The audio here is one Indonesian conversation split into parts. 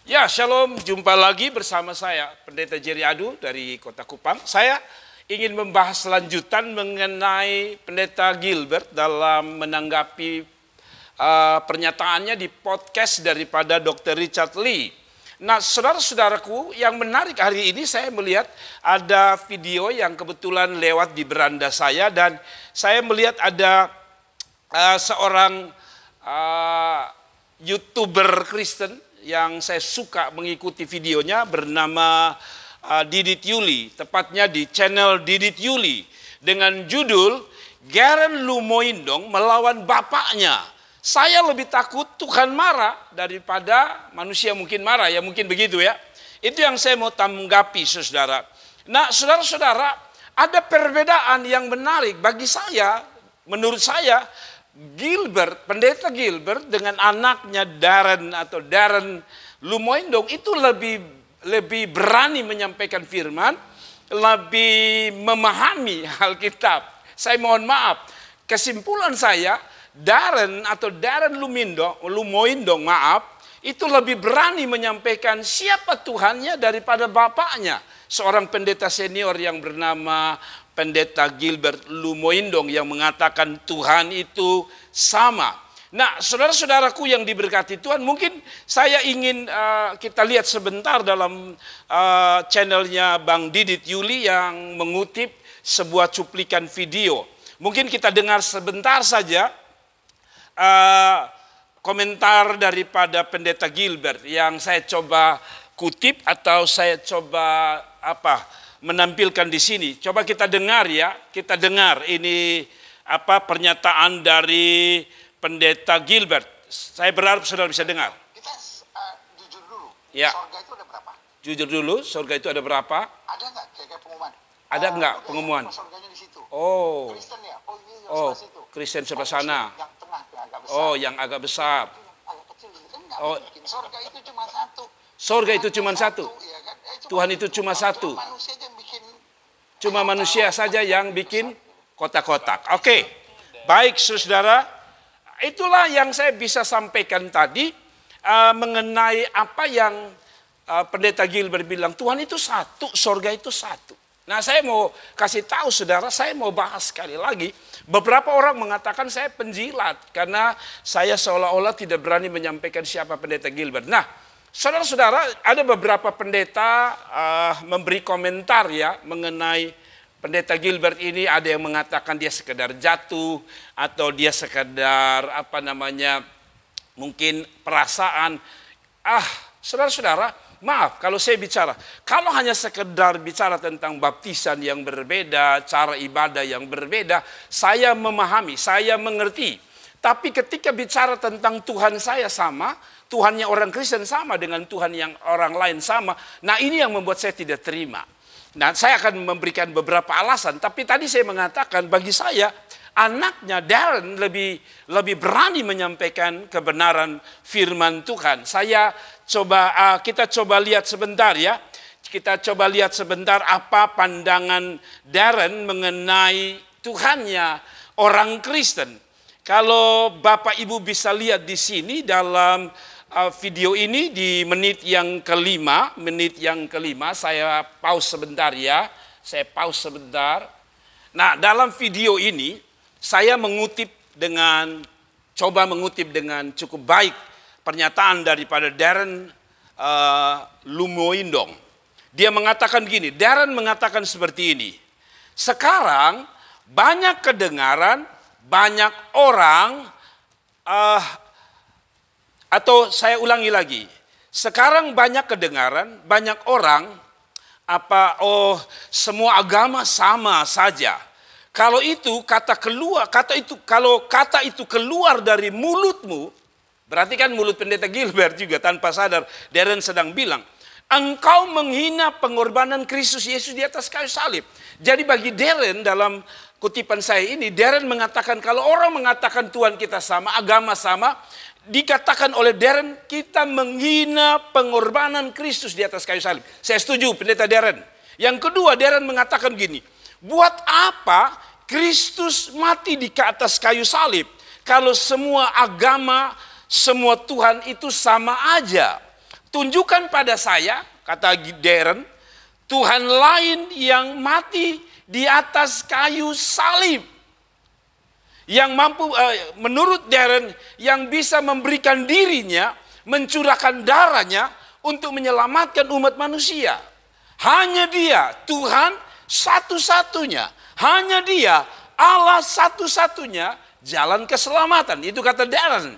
Ya, shalom. Jumpa lagi bersama saya, Pendeta Jerry Adu dari Kota Kupang. Saya ingin membahas lanjutan mengenai Pendeta Gilbert dalam menanggapi pernyataannya di podcast daripada Dr. Richard Lee. Nah, saudara-saudaraku, yang menarik hari ini saya melihat ada video yang kebetulan lewat di beranda saya dan saya melihat ada seorang YouTuber Kristen yang saya suka mengikuti videonya bernama Didit Yuli, tepatnya di channel Didit Yuli dengan judul Garen Lumoindong melawan bapaknya. Saya lebih takut Tuhan marah daripada manusia mungkin marah, ya mungkin begitu ya. Itu yang saya mau tanggapi, saudara. Nah, saudara-saudara, ada perbedaan yang menarik bagi saya, menurut saya. Pendeta Gilbert dengan anaknya Darren Lumoindong itu lebih berani menyampaikan firman, lebih memahami Alkitab. Saya mohon maaf, kesimpulan saya Darren Lumoindong itu lebih berani menyampaikan siapa Tuhannya daripada bapaknya, seorang pendeta senior yang bernama Pendeta Gilbert Lumoindong yang mengatakan Tuhan itu sama. Nah, saudara-saudaraku yang diberkati Tuhan, mungkin saya ingin kita lihat sebentar dalam channelnya Bang Didit Yuli yang mengutip sebuah cuplikan video. Mungkin kita dengar sebentar saja komentar daripada Pendeta Gilbert yang saya coba kutip atau saya coba menampilkan di sini. Coba kita dengar ya, kita dengar ini pernyataan dari Pendeta Gilbert. Saya berharap saudara bisa dengar. Kita jujur dulu, ya. Surga itu ada berapa? Jujur dulu, surga itu ada berapa? Ada nggak kayak pengumuman? Ada nggak pengumuman? Surganya di situ. Oh. Kristen ya? Oh, ini yang Oh, sebelah situ. Kristen sebelah sana. Yang tengah, yang agak besar. Oh, yang agak besar. Agak kecil gitu kan nggak Oh. mungkin. Surga itu cuma satu. Surga itu cuma satu. Ya kan? Tuhan itu cuma satu. Manusia aja yang bikin. Cuma manusia saja yang bikin kotak-kotak. Oke, baik saudara. Itulah yang saya bisa sampaikan tadi mengenai apa yang Pendeta Gilbert bilang. Tuhan itu satu, surga itu satu. Nah, saya mau kasih tahu saudara, saya mau bahas sekali lagi. Beberapa orang mengatakan saya penjilat karena saya seolah-olah tidak berani menyampaikan siapa Pendeta Gilbert. Nah, saudara-saudara, ada beberapa pendeta memberi komentar ya mengenai Pendeta Gilbert ini. Ada yang mengatakan dia sekedar jatuh atau dia sekedar mungkin perasaan. Saudara-saudara, maaf kalau saya bicara. Kalau hanya sekedar bicara tentang baptisan yang berbeda, cara ibadah yang berbeda, saya memahami, saya mengerti. Tapi ketika bicara tentang Tuhan saya sama, Tuhannya orang Kristen sama dengan Tuhan yang orang lain sama. Nah, ini yang membuat saya tidak terima. Nah, saya akan memberikan beberapa alasan. Tapi tadi saya mengatakan bagi saya anaknya Darren lebih berani menyampaikan kebenaran firman Tuhan. Kita coba lihat sebentar ya. Kita coba lihat sebentar apa pandangan Darren mengenai Tuhannya orang Kristen. Kalau Bapak Ibu bisa lihat di sini dalam video ini di menit yang kelima, saya pause sebentar ya, Nah, dalam video ini saya coba mengutip dengan cukup baik pernyataan daripada Darren Lumoindong. Dia mengatakan gini, Darren mengatakan seperti ini. Sekarang banyak kedengaran, banyak orang atau saya ulangi lagi. Sekarang banyak kedengaran, banyak orang semua agama sama saja. Kalau kata itu keluar dari mulutmu, berarti kan mulut Pendeta Gilbert juga tanpa sadar Darren sedang bilang, engkau menghina pengorbanan Kristus Yesus di atas kayu salib. Jadi bagi Darren dalam kutipan saya ini, Darren mengatakan kalau orang mengatakan Tuhan kita sama, agama sama, dikatakan oleh Darren kita menghina pengorbanan Kristus di atas kayu salib. Saya setuju Pendeta Darren. Yang kedua, Darren mengatakan gini, buat apa Kristus mati di atas kayu salib kalau semua agama, semua Tuhan itu sama aja? Tunjukkan pada saya, kata Darren, Tuhan lain yang mati di atas kayu salib. Yang mampu, menurut Darren, yang bisa memberikan dirinya, mencurahkan darahnya untuk menyelamatkan umat manusia. Hanya Dia, Tuhan satu-satunya. Hanya Dia, Allah satu-satunya jalan keselamatan. Itu kata Darren.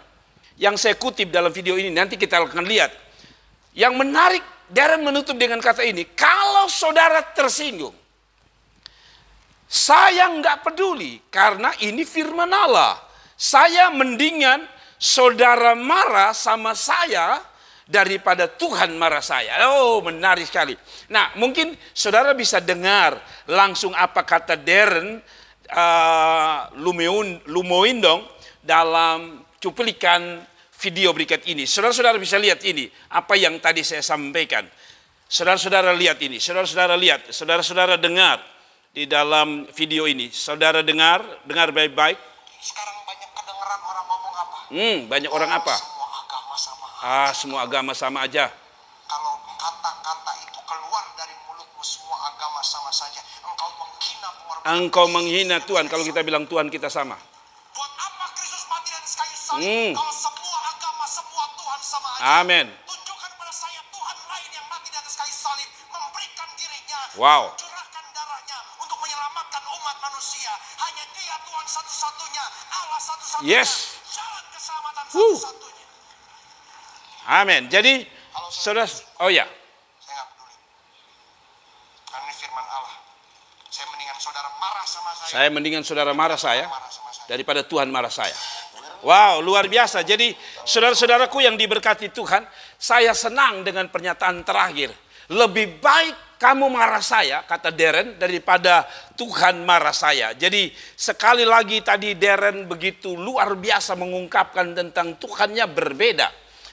Yang saya kutip dalam video ini, nanti kita akan lihat. Yang menarik, Darren menutup dengan kata ini, kalau saudara tersinggung, saya nggak peduli karena ini firman Allah. Saya mendingan saudara marah sama saya daripada Tuhan marah saya. Oh, menarik sekali. Nah, mungkin saudara bisa dengar langsung apa kata Darren Lumoindong dalam cuplikan video berikut ini. Saudara-saudara bisa lihat ini, apa yang tadi saya sampaikan. Saudara-saudara lihat ini, saudara-saudara lihat, saudara-saudara dengar di dalam video ini. Saudara dengar baik-baik. Sekarang banyak kedengeran orang ngomong apa? Banyak orang apa? Semua agama sama. Semua agama sama aja. Kalau kata-kata itu keluar dari mulutmu, semua agama sama saja. Engkau menghina Tuhan kalau kita bilang Tuhan kita sama. Buat apa Kristus mati dan kayu salib kalau semua agama, semua Tuhan sama aja? Amin. Tunjukkan pada saya Tuhan lain yang mati di atas kayu salib, memberikan dirinya, Wow. mencurahkan darahnya untuk menyelamatkan umat manusia. Hanya Dia Tuhan satu-satunya, Allah satu-satunya, Yes. jalan keselamatan satu-satunya. Amin. Jadi, saudara, oh ya. Saya nggak peduli. Karena ini firman Allah. Saya mendingan saudara marah sama saya. Saya mendingan saudara marah saya Marah sama saya. daripada Tuhan marah saya. Wow, luar biasa. Jadi, saudara-saudaraku yang diberkati Tuhan, saya senang dengan pernyataan terakhir. Lebih baik kamu marah saya, kata Darren, daripada Tuhan marah saya. Jadi, sekali lagi tadi Darren begitu luar biasa mengungkapkan tentang Tuhannya berbeda.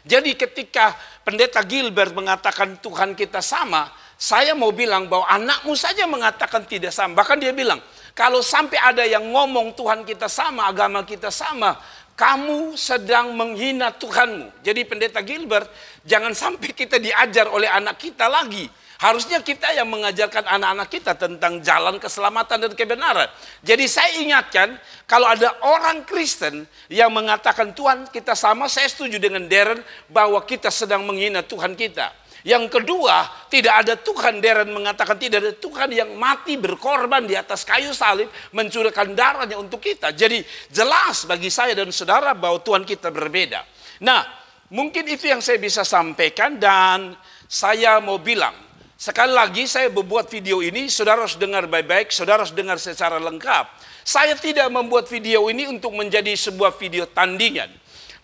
Jadi ketika Pendeta Gilbert mengatakan Tuhan kita sama, saya mau bilang bahwa anakmu saja mengatakan tidak sama. Bahkan dia bilang, kalau sampai ada yang ngomong Tuhan kita sama, agama kita sama, kamu sedang menghina Tuhanmu. Jadi Pendeta Gilbert, jangan sampai kita diajar oleh anak kita lagi. Harusnya kita yang mengajarkan anak-anak kita tentang jalan keselamatan dan kebenaran. Jadi saya ingatkan, kalau ada orang Kristen yang mengatakan Tuhan kita sama, saya setuju dengan Darren bahwa kita sedang menghina Tuhan kita. Yang kedua, tidak ada Tuhan, Darren mengatakan tidak ada Tuhan yang mati berkorban di atas kayu salib, mencurahkan darahnya untuk kita. Jadi jelas bagi saya dan saudara bahwa Tuhan kita berbeda. Nah, mungkin itu yang saya bisa sampaikan dan saya mau bilang, sekali lagi saya membuat video ini, saudara harus dengar baik-baik, saudara harus dengar secara lengkap. Saya tidak membuat video ini untuk menjadi sebuah video tandingan.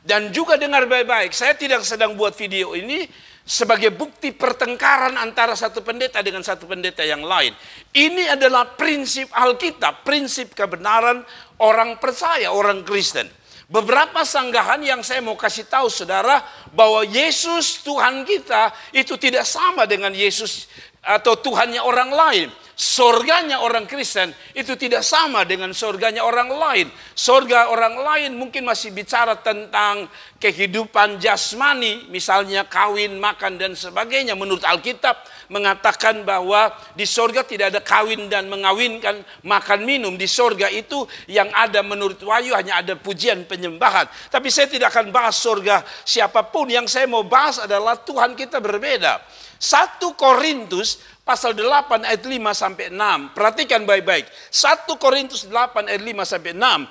Dan juga dengar baik-baik, saya tidak sedang buat video ini sebagai bukti pertengkaran antara satu pendeta dengan satu pendeta yang lain. Ini adalah prinsip Alkitab, prinsip kebenaran orang percaya, orang Kristen. Beberapa sanggahan yang saya mau kasih tahu saudara bahwa Yesus Tuhan kita itu tidak sama dengan Yesus atau Tuhannya orang lain. Sorganya orang Kristen itu tidak sama dengan sorganya orang lain. Sorga orang lain mungkin masih bicara tentang kehidupan jasmani, misalnya kawin, makan dan sebagainya. Menurut Alkitab mengatakan bahwa di sorga tidak ada kawin dan mengawinkan, makan minum. Di sorga itu yang ada menurut Wahyu hanya ada pujian penyembahan. Tapi saya tidak akan bahas sorga siapapun. Yang saya mau bahas adalah Tuhan kita berbeda. 1 Korintus pasal 8 ayat 5 sampai 6. Perhatikan baik-baik. 1 Korintus 8 ayat 5 sampai 6.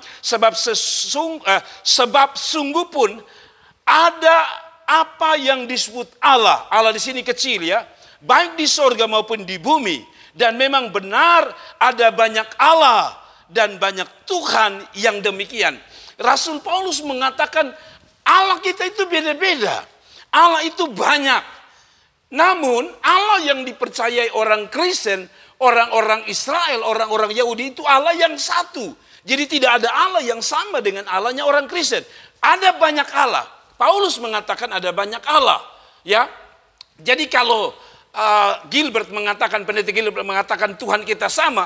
Sebab sungguh pun ada apa yang disebut Allah. Allah di sini kecil ya. Baik di sorga maupun di bumi. Dan memang benar ada banyak Allah dan banyak Tuhan yang demikian. Rasul Paulus mengatakan Allah kita itu beda-beda. Allah itu banyak. Namun Allah yang dipercayai orang Kristen, orang-orang Israel, orang-orang Yahudi itu Allah yang satu. Jadi tidak ada Allah yang sama dengan Allahnya orang Kristen. Ada banyak Allah. Paulus mengatakan ada banyak Allah. Ya, jadi kalau Gilbert mengatakan, Pendeta Gilbert mengatakan Tuhan kita sama,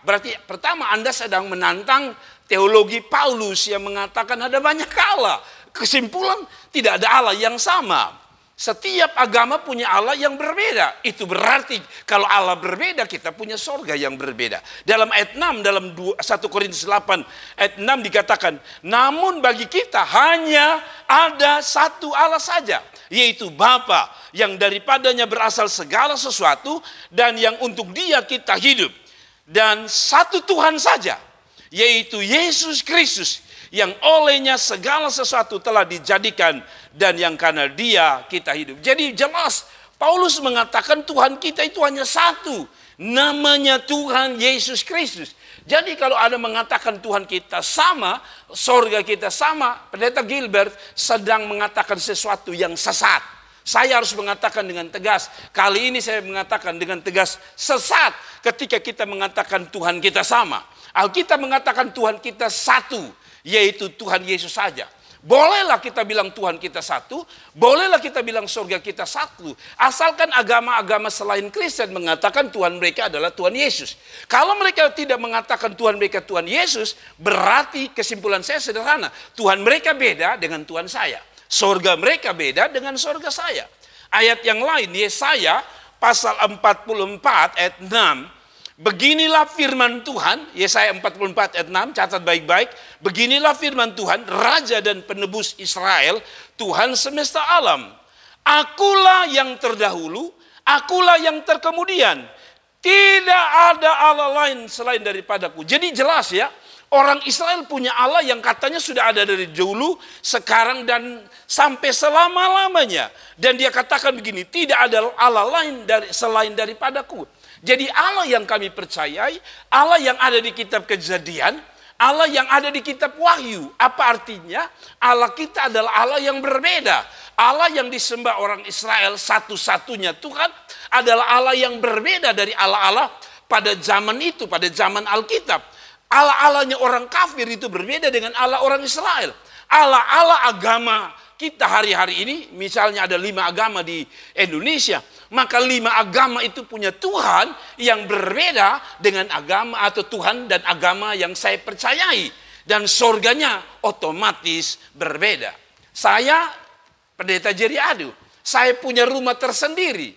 berarti pertama Anda sedang menantang teologi Paulus yang mengatakan ada banyak Allah. Kesimpulan tidak ada Allah yang sama. Setiap agama punya Allah yang berbeda. Itu berarti kalau Allah berbeda, kita punya sorga yang berbeda. Dalam ayat 6, dalam 1 Korintus 8 ayat 6 dikatakan, namun bagi kita hanya ada satu Allah saja, yaitu Bapa, yang daripadanya berasal segala sesuatu dan yang untuk Dia kita hidup. Dan satu Tuhan saja, yaitu Yesus Kristus, yang olehnya segala sesuatu telah dijadikan dan yang karena Dia kita hidup. Jadi jelas Paulus mengatakan Tuhan kita itu hanya satu, namanya Tuhan Yesus Kristus. Jadi kalau ada mengatakan Tuhan kita sama, sorga kita sama, Pendeta Gilbert sedang mengatakan sesuatu yang sesat. Saya harus mengatakan dengan tegas, kali ini saya mengatakan dengan tegas, sesat ketika kita mengatakan Tuhan kita sama. Alkitab mengatakan Tuhan kita satu, yaitu Tuhan Yesus saja. Bolehlah kita bilang Tuhan kita satu, bolehlah kita bilang surga kita satu, asalkan agama-agama selain Kristen mengatakan Tuhan mereka adalah Tuhan Yesus. Kalau mereka tidak mengatakan Tuhan mereka Tuhan Yesus, berarti kesimpulan saya sederhana, Tuhan mereka beda dengan Tuhan saya. Surga mereka beda dengan surga saya. Ayat yang lain, Yesaya pasal 44 ayat 6, beginilah firman Tuhan, Yesaya 44 ayat 6, catat baik-baik. Beginilah firman Tuhan, Raja dan Penebus Israel, Tuhan semesta alam. Akulah yang terdahulu, akulah yang terkemudian. Tidak ada Allah lain selain daripadaku. Jadi jelas ya, orang Israel punya Allah yang katanya sudah ada dari dulu, sekarang dan sampai selama-lamanya. Dan dia katakan begini, tidak ada Allah lain selain daripadaku. Jadi Allah yang kami percayai, Allah yang ada di kitab Kejadian, Allah yang ada di kitab Wahyu. Apa artinya? Allah kita adalah Allah yang berbeda. Allah yang disembah orang Israel satu-satunya Tuhan adalah Allah yang berbeda dari Allah-Allah pada zaman itu, pada zaman Alkitab. Allah-Allahnya orang kafir itu berbeda dengan Allah orang Israel. Allah-Allah agama kita hari-hari ini, misalnya ada 5 agama di Indonesia, maka 5 agama itu punya Tuhan yang berbeda dengan agama atau Tuhan dan agama yang saya percayai. Dan surganya otomatis berbeda. Saya Pendeta Jerry Adu, saya punya rumah tersendiri.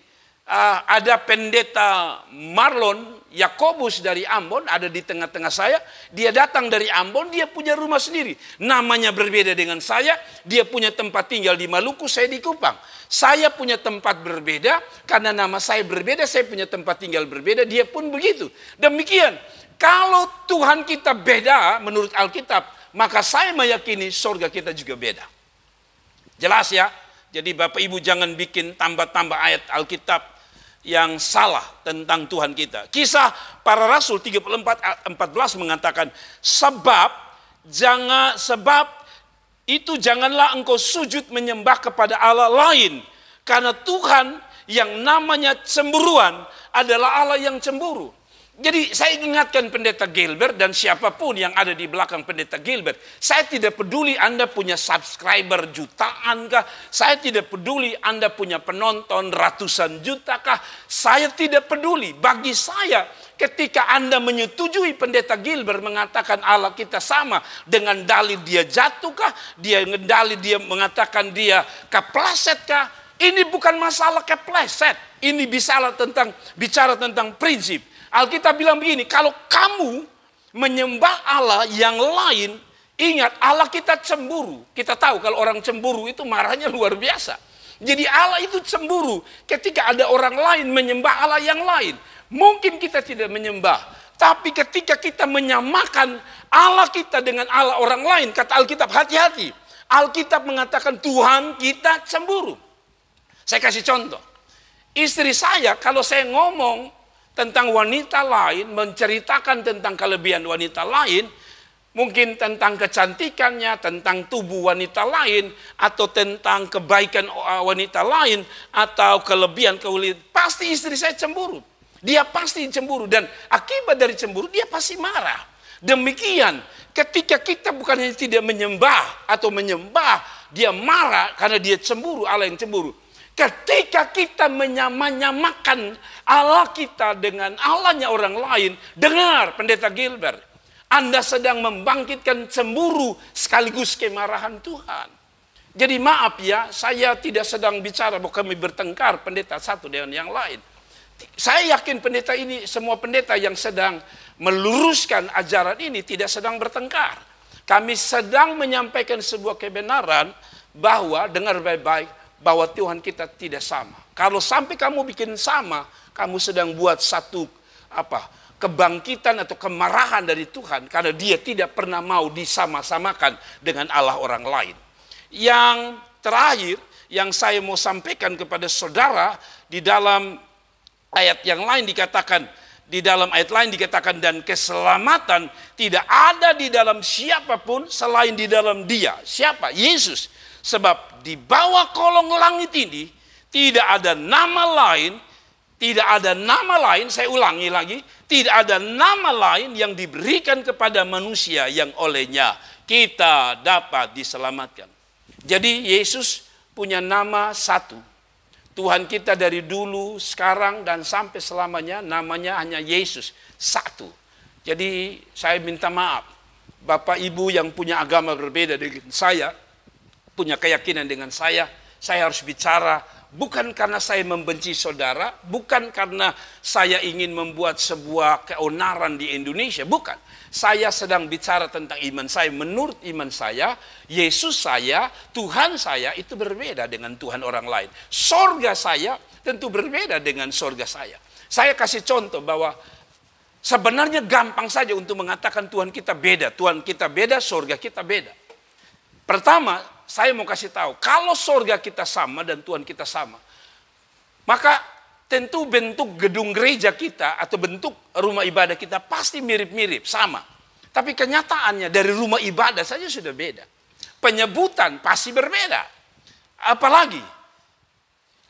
Ada Pendeta Marlon Yakobus dari Ambon ada di tengah-tengah saya. Dia datang dari Ambon, dia punya rumah sendiri. Namanya berbeda dengan saya. Dia punya tempat tinggal di Maluku, saya di Kupang. Saya punya tempat berbeda karena nama saya berbeda, saya punya tempat tinggal berbeda, dia pun begitu. Demikian, kalau Tuhan kita beda menurut Alkitab, maka saya meyakini surga kita juga beda. Jelas ya? Jadi Bapak Ibu jangan bikin tambah-tambah ayat Alkitab yang salah tentang Tuhan kita. Kisah para Rasul 34:14 mengatakan, sebab itu janganlah engkau sujud menyembah kepada Allah lain, karena Tuhan yang namanya cemburuan adalah Allah yang cemburu. Jadi saya ingatkan Pendeta Gilbert dan siapapun yang ada di belakang Pendeta Gilbert, saya tidak peduli Anda punya subscriber jutaan kah, saya tidak peduli Anda punya penonton ratusan juta kah, saya tidak peduli. Bagi saya, ketika Anda menyetujui Pendeta Gilbert mengatakan Allah kita sama dengan dalil dia jatuh kah, dalil dia mengatakan dia kepleset kah, ini bukan masalah kepleset, ini bicara tentang prinsip. Alkitab bilang begini, kalau kamu menyembah Allah yang lain, ingat Allah kita cemburu. Kita tahu kalau orang cemburu itu marahnya luar biasa. Jadi Allah itu cemburu ketika ada orang lain menyembah Allah yang lain. Mungkin kita tidak menyembah, tapi ketika kita menyamakan Allah kita dengan Allah orang lain, kata Alkitab hati-hati. Alkitab mengatakan Tuhan kita cemburu. Saya kasih contoh. Istri saya kalau saya ngomong tentang wanita lain, menceritakan tentang kelebihan wanita lain, mungkin tentang kecantikannya, tentang tubuh wanita lain, atau tentang kebaikan wanita lain, atau kelebihan, pasti istri saya cemburu. Dia pasti cemburu, dan akibat dari cemburu, dia pasti marah. Demikian, ketika kita bukan hanya tidak menyembah, atau menyembah, dia marah karena dia cemburu, Allah yang cemburu. Ketika kita menyamakan Allah kita dengan Allahnya orang lain, dengar Pendeta Gilbert, Anda sedang membangkitkan cemburu sekaligus kemarahan Tuhan. Jadi maaf ya, saya tidak sedang bicara bahwa kami bertengkar pendeta satu dengan yang lain. Saya yakin pendeta ini, semua pendeta yang sedang meluruskan ajaran ini tidak sedang bertengkar. Kami sedang menyampaikan sebuah kebenaran bahwa, dengar baik-baik, bahwa Tuhan kita tidak sama. Kalau sampai kamu bikin sama, kamu sedang buat satu kebangkitan atau kemarahan dari Tuhan karena dia tidak pernah mau disama-samakan dengan Allah orang lain. Yang terakhir yang saya mau sampaikan kepada saudara, di dalam ayat yang lain dikatakan, dan keselamatan tidak ada di dalam siapapun selain di dalam Dia. Siapa? Yesus. Sebab di bawah kolong langit ini tidak ada nama lain, saya ulangi lagi, tidak ada nama lain yang diberikan kepada manusia yang olehnya kita dapat diselamatkan. Jadi Yesus punya nama satu. Tuhan kita dari dulu, sekarang, dan sampai selamanya namanya hanya Yesus. Satu. Jadi saya minta maaf. Bapak Ibu yang punya agama berbeda dengan saya, punya keyakinan dengan saya harus bicara bukan karena saya membenci saudara, bukan karena saya ingin membuat sebuah keonaran di Indonesia, bukan. Saya sedang bicara tentang iman saya. Menurut iman saya, Yesus saya, Tuhan saya itu berbeda dengan Tuhan orang lain. Sorga saya tentu berbeda dengan sorga saya. Saya kasih contoh bahwa sebenarnya gampang saja untuk mengatakan Tuhan kita beda. Tuhan kita beda, sorga kita beda. Pertama, saya mau kasih tahu, kalau sorga kita sama dan Tuhan kita sama, maka tentu bentuk gedung gereja kita atau bentuk rumah ibadah kita pasti mirip-mirip, sama. Tapi kenyataannya dari rumah ibadah saja sudah beda. Penyebutan pasti berbeda. Apalagi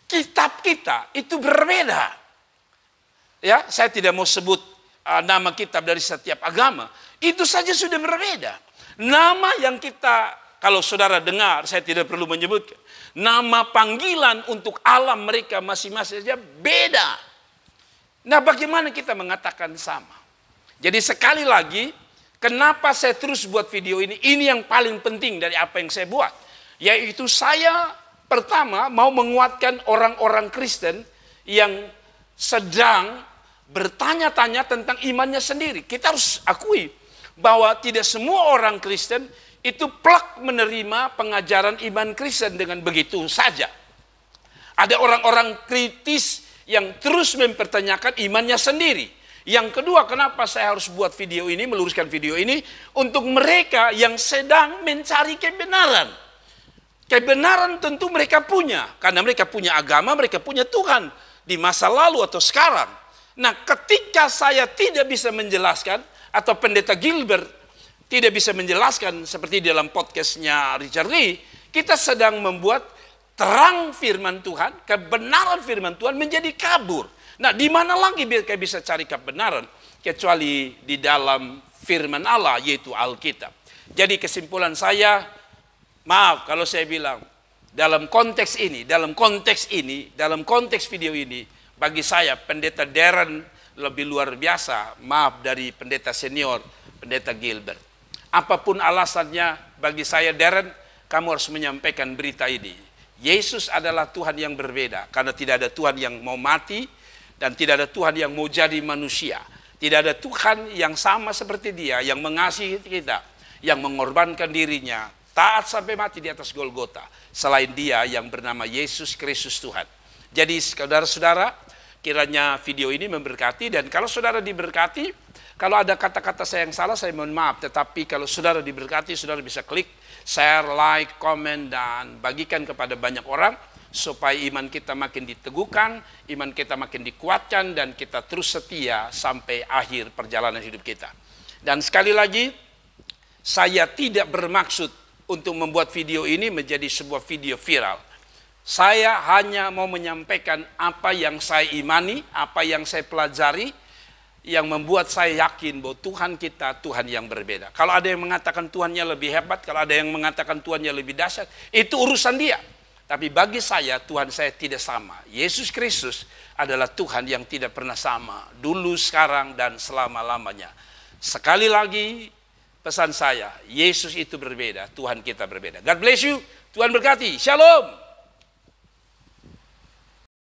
kitab kita itu berbeda. Ya, saya tidak mau sebut nama kitab dari setiap agama. Itu saja sudah berbeda. Nama yang kita, kalau saudara dengar, saya tidak perlu menyebutkan. Nama panggilan untuk alam mereka masing-masing saja beda. Nah, bagaimana kita mengatakan sama? Jadi sekali lagi, kenapa saya terus buat video ini? Ini yang paling penting dari apa yang saya buat. Yaitu saya pertama mau menguatkan orang-orang Kristen yang sedang bertanya-tanya tentang imannya sendiri. Kita harus akui bahwa tidak semua orang Kristen itu plak menerima pengajaran iman Kristen dengan begitu saja. Ada orang-orang kritis yang terus mempertanyakan imannya sendiri. Yang kedua, kenapa saya harus buat video ini, meluruskan video ini, untuk mereka yang sedang mencari kebenaran. Kebenaran tentu mereka punya, karena mereka punya agama, mereka punya Tuhan di masa lalu atau sekarang. Nah, ketika saya tidak bisa menjelaskan, atau pendeta Gilbert tidak bisa menjelaskan seperti dalam podcastnya Richard Lee, kita sedang membuat terang firman Tuhan, kebenaran firman Tuhan menjadi kabur. Nah, di mana lagi kita bisa cari kebenaran kecuali di dalam firman Allah, yaitu Alkitab. Jadi kesimpulan saya, maaf kalau saya bilang, dalam konteks video ini, bagi saya pendeta Darren lebih luar biasa, maaf, dari pendeta senior, pendeta Gilbert. Apapun alasannya, bagi saya Darren, kamu harus menyampaikan berita ini. Yesus adalah Tuhan yang berbeda, karena tidak ada Tuhan yang mau mati, dan tidak ada Tuhan yang mau jadi manusia. Tidak ada Tuhan yang sama seperti Dia, yang mengasihi kita, yang mengorbankan dirinya, taat sampai mati di atas Golgota. Selain Dia yang bernama Yesus Kristus Tuhan. Jadi saudara-saudara, kiranya video ini memberkati, dan kalau saudara diberkati, kalau ada kata-kata saya yang salah, saya mohon maaf. Tetapi kalau saudara diberkati, saudara bisa klik, share, like, komen, dan bagikan kepada banyak orang. Supaya iman kita makin diteguhkan, iman kita makin dikuatkan, dan kita terus setia sampai akhir perjalanan hidup kita. Dan sekali lagi, saya tidak bermaksud untuk membuat video ini menjadi sebuah video viral. Saya hanya mau menyampaikan apa yang saya imani, apa yang saya pelajari, yang membuat saya yakin bahwa Tuhan kita Tuhan yang berbeda. Kalau ada yang mengatakan Tuhannya lebih hebat, kalau ada yang mengatakan Tuhannya lebih dahsyat, itu urusan dia. Tapi bagi saya, Tuhan saya tidak sama. Yesus Kristus adalah Tuhan yang tidak pernah sama, dulu, sekarang, dan selama-lamanya. Sekali lagi pesan saya, Yesus itu berbeda, Tuhan kita berbeda. God bless you. Tuhan berkati. Shalom.